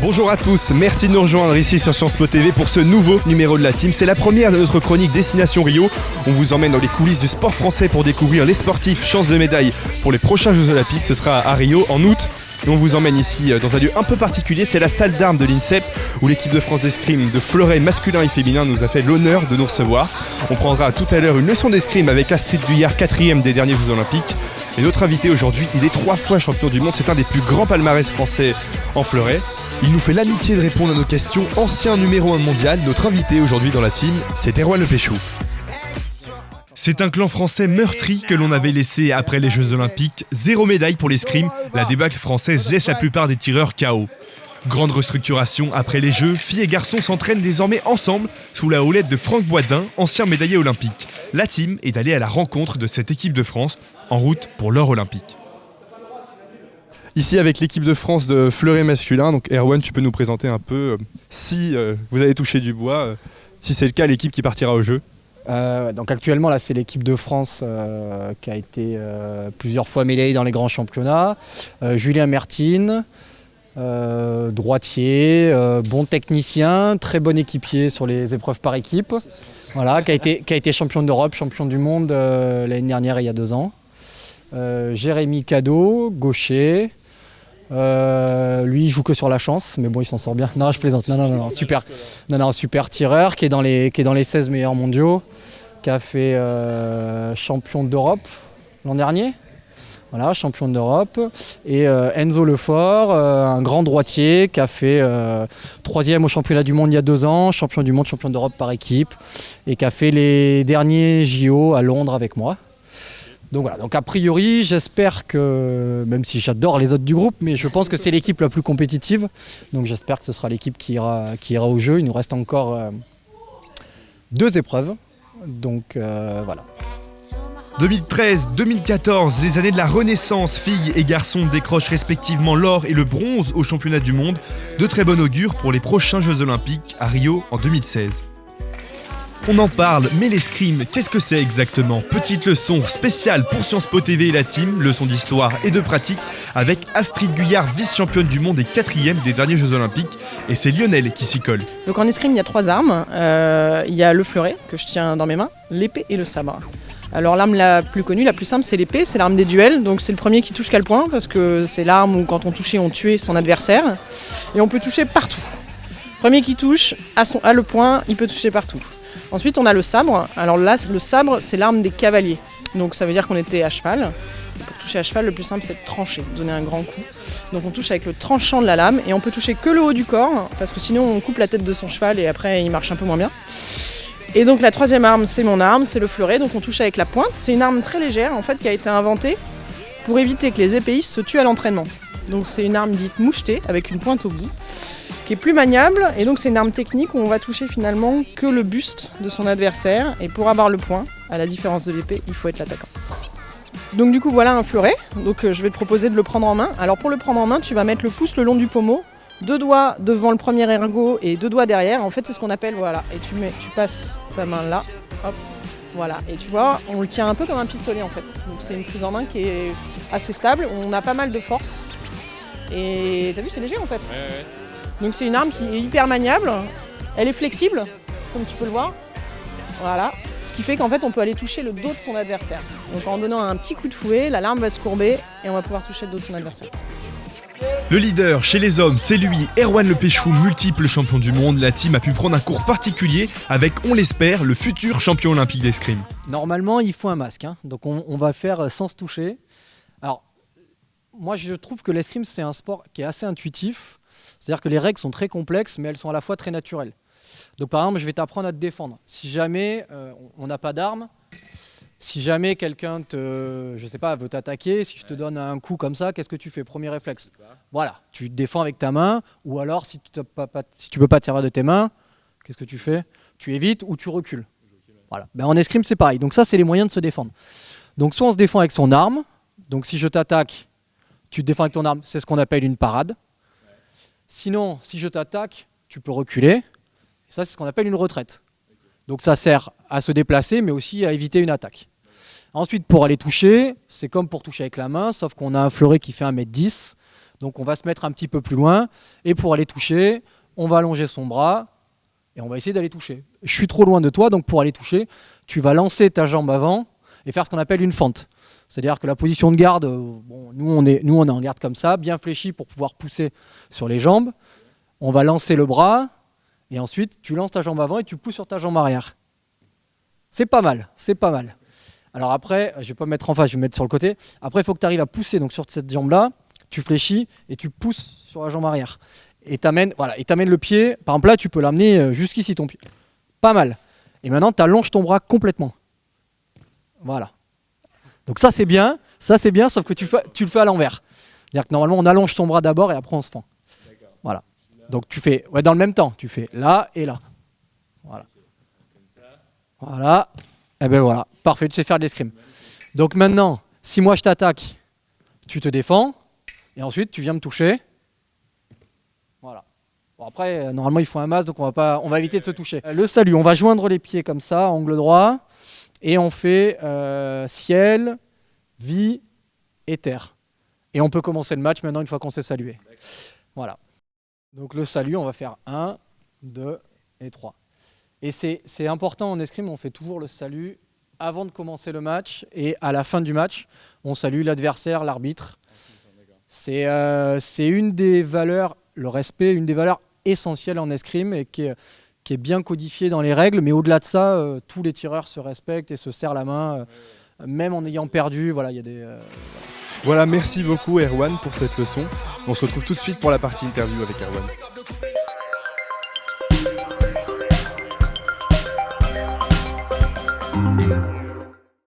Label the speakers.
Speaker 1: Bonjour à tous, merci de nous rejoindre ici sur Sciences Po TV pour ce nouveau numéro de la team. C'est la première de notre chronique Destination Rio. On vous emmène dans les coulisses du sport français pour découvrir les sportifs chances de médaille pour les prochains Jeux Olympiques. Ce sera à Rio en août. Et on vous emmène ici dans un lieu un peu particulier, c'est la salle d'armes de l'INSEP où l'équipe de France d'escrime de fleuret masculin et féminin nous a fait l'honneur de nous recevoir. On prendra tout à l'heure une leçon d'escrime avec Astrid Guyard, 4e des derniers Jeux Olympiques. Et notre invité aujourd'hui, il est 3 fois champion du monde, c'est un des plus grands palmarès français en fleuret. Il nous fait l'amitié de répondre à nos questions, ancien numéro 1 mondial. Notre invité aujourd'hui dans la team, c'est Erwan Le Péchou. C'est un clan français meurtri que l'on avait laissé après les Jeux Olympiques. 0 médaille pour l'escrime, la débâcle française laisse la plupart des tireurs KO. Grande restructuration après les Jeux, filles et garçons s'entraînent désormais ensemble sous la houlette de Franck Boisdin, ancien médaillé olympique. La team est allée à la rencontre de cette équipe de France en route pour l'or olympique. Ici avec l'équipe de France de fleuret masculin, donc Erwan, tu peux nous présenter un peu si vous avez touché du bois, si c'est le cas, l'équipe qui partira au jeu.
Speaker 2: Donc actuellement là c'est l'équipe de France qui a été plusieurs fois médaillée dans les grands championnats. Julien Mertine, droitier, bon technicien, très bon équipier sur les épreuves par équipe. Voilà, qui a été champion d'Europe, champion du monde l'année dernière et il y a 2 ans. Jérémy Cadeau, gaucher. Lui il joue que sur la chance, mais bon il s'en sort bien. Non je plaisante, non, super. Non, super tireur qui est dans les 16 meilleurs mondiaux, qui a fait champion d'Europe l'an dernier. Voilà, champion d'Europe. Et Enzo Lefort, un grand droitier qui a fait 3e au championnat du monde il y a 2 ans, champion du monde, champion d'Europe par équipe, et qui a fait les derniers JO à Londres avec moi. Donc voilà, donc a priori j'espère que, même si j'adore les autres du groupe, mais je pense que c'est l'équipe la plus compétitive. Donc j'espère que ce sera l'équipe qui ira au jeu. Il nous reste encore 2 épreuves. Donc voilà.
Speaker 1: 2013-2014, les années de la Renaissance, filles et garçons décrochent respectivement l'or et le bronze au championnat du monde. De très bon augure pour les prochains Jeux Olympiques à Rio en 2016. On en parle, mais l'escrime, qu'est-ce que c'est exactement? Petite leçon spéciale pour Sciences Po TV et la team, leçon d'histoire et de pratique, avec Astrid Guyard, vice-championne du monde et 4e des derniers Jeux Olympiques, et c'est Lionel qui s'y colle.
Speaker 3: Donc en escrime, il y a 3 armes. Il y a le fleuret, que je tiens dans mes mains, l'épée et le sabre. Alors l'arme la plus connue, la plus simple, c'est l'épée, c'est l'arme des duels, donc c'est le premier qui touche qu'à le point, parce que c'est l'arme où quand on touchait, on tuait son adversaire, et on peut toucher partout. Premier qui touche, à le point, il peut toucher partout. Ensuite, on a le sabre. Alors là, le sabre, c'est l'arme des cavaliers. Donc ça veut dire qu'on était à cheval. Et pour toucher à cheval, le plus simple, c'est de trancher, donner un grand coup. Donc on touche avec le tranchant de la lame et on peut toucher que le haut du corps parce que sinon on coupe la tête de son cheval et après il marche un peu moins bien. Et donc la 3e arme, c'est mon arme, c'est le fleuret. Donc on touche avec la pointe. C'est une arme très légère en fait qui a été inventée pour éviter que les épéistes se tuent à l'entraînement. Donc c'est une arme dite mouchetée avec une pointe au bout, qui est plus maniable, et donc c'est une arme technique où on va toucher finalement que le buste de son adversaire, et pour avoir le point, à la différence de l'épée, il faut être l'attaquant. Donc du coup voilà un fleuret, donc je vais te proposer de le prendre en main. Alors pour le prendre en main, tu vas mettre le pouce le long du pommeau, 2 doigts devant le premier ergot et 2 doigts derrière, en fait c'est ce qu'on appelle, voilà, et tu passes ta main là, hop, voilà, et tu vois, on le tient un peu comme un pistolet en fait, donc c'est une prise en main qui est assez stable, on a pas mal de force, et t'as vu c'est léger en fait. Ouais. Donc c'est une arme qui est hyper maniable, elle est flexible, comme tu peux le voir. Voilà. Ce qui fait qu'en fait on peut aller toucher le dos de son adversaire. Donc en donnant un petit coup de fouet, la lame va se courber et on va pouvoir toucher le dos de son adversaire.
Speaker 1: Le leader chez les hommes, c'est lui, Erwan Le Péchou, multiple champion du monde. La team a pu prendre un cours particulier avec, on l'espère, le futur champion olympique d'escrime.
Speaker 2: Normalement il faut un masque, hein. Donc on va faire sans se toucher. Alors moi je trouve que l'escrime c'est un sport qui est assez intuitif. C'est-à-dire que les règles sont très complexes, mais elles sont à la fois très naturelles. Donc par exemple, je vais t'apprendre à te défendre. Si jamais on n'a pas d'arme, si jamais quelqu'un veut t'attaquer, si je te donne un coup comme ça, qu'est-ce que tu fais? Premier réflexe. Voilà, tu te défends avec ta main, ou alors si tu peux pas te servir de tes mains, qu'est-ce que tu fais? Tu évites ou tu recules. Voilà. Ben, en escrime, c'est pareil. Donc ça, c'est les moyens de se défendre. Donc soit on se défend avec son arme. Donc si je t'attaque, tu te défends avec ton arme, c'est ce qu'on appelle une parade. Sinon, si je t'attaque, tu peux reculer. Ça, c'est ce qu'on appelle une retraite. Donc ça sert à se déplacer, mais aussi à éviter une attaque. Ensuite, pour aller toucher, c'est comme pour toucher avec la main, sauf qu'on a un fleuret qui fait 1m10. Donc on va se mettre un petit peu plus loin et pour aller toucher, on va allonger son bras et on va essayer d'aller toucher. Je suis trop loin de toi, donc pour aller toucher, tu vas lancer ta jambe avant et faire ce qu'on appelle une fente. C'est-à-dire que la position de garde, nous on est en garde comme ça, bien fléchi pour pouvoir pousser sur les jambes. On va lancer le bras et ensuite tu lances ta jambe avant et tu pousses sur ta jambe arrière. C'est pas mal, c'est pas mal. Alors après, je vais pas me mettre en face, je vais me mettre sur le côté. Après, il faut que tu arrives à pousser donc sur cette jambe-là, tu fléchis et tu pousses sur la jambe arrière. Et t'amènes le pied, par exemple là, tu peux l'amener jusqu'ici ton pied. Pas mal. Et maintenant, tu allonges ton bras complètement. Voilà. Donc ça c'est bien, sauf que tu le fais à l'envers. C'est-à-dire que normalement, on allonge son bras d'abord et après on se fend. Voilà. Donc tu fais, dans le même temps, tu fais là et là. Voilà. Voilà. Et ben voilà, parfait, tu sais faire de l'escrime. Donc maintenant, si moi je t'attaque, tu te défends, et ensuite tu viens me toucher. Voilà. Bon après, normalement il faut un masque, donc on va éviter de se toucher. Le salut, on va joindre les pieds comme ça, angle droit, et on fait ciel, vie et terre. Et on peut commencer le match maintenant une fois qu'on s'est salué. Voilà. Donc le salut, on va faire 1, 2 et 3. Et c'est important en escrime, on fait toujours le salut avant de commencer le match et à la fin du match, on salue l'adversaire, l'arbitre. C'est une des valeurs, le respect, une des valeurs essentielles en escrime et qui est bien codifiée dans les règles. Mais au-delà de ça, tous les tireurs se respectent et se serrent la main, même en ayant perdu. Voilà, il y a des...
Speaker 1: Voilà, merci beaucoup Erwan pour cette leçon. On se retrouve tout de suite pour la partie interview avec Erwan.